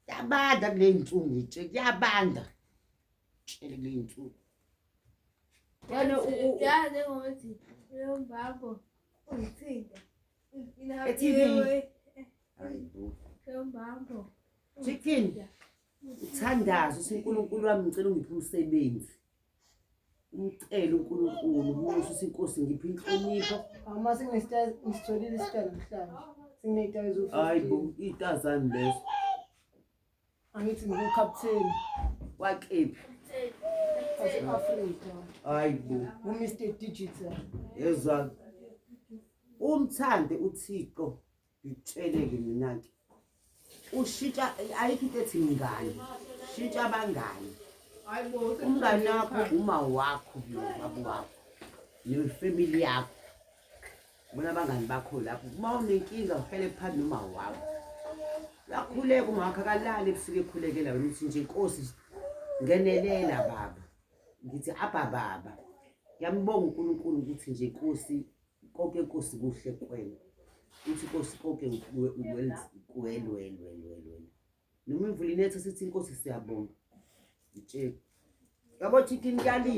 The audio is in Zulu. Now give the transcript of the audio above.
Yabanda kule nsuku nje kuyabanda. Tshele kule nsuku. Yani yazi ngokuthi lo mbambo ungithinta. eTV. Hayibo. Lo mbambo. Chicken. Uthandazo uNkulunkulu wami ngicela ungiphe umsebenzi. Ngicela uNkulunkulu musu sinkosi ngiphe inhlonipho. Ama singesitholile isitalo namhlanje. Siney'talo ezo-15. Hayibo itazani leso. Angithi ngukapteni Wakephi. wase-Afrika. Hayibo. U-Mr. Digital. Yezwa. Umthande uThixo ngitsheleke mina ke. Ushintsha ayikho into ethi mngani. Shintsha abangani. Hayibo. Umngani wakho uma wakho nobaba wakho. Nefamily yakho. Bona abangani bakho lapho. Uma unenkinga uhlele phansi noma wakho. Yakhuleka ungakho akalali ebusuku ekhulekela wena uthi nje inkosi ngenelela baba. Ngithi apha baba. Ngiyambonga uNkulunkulu ukuthi nje inkosi konke inkosi kuhle kuwena. Uthi inkosi konke welwele. Noma imvula inetha sithi inkosi siyabonga. Ngitshela. Yabo chicken kuyali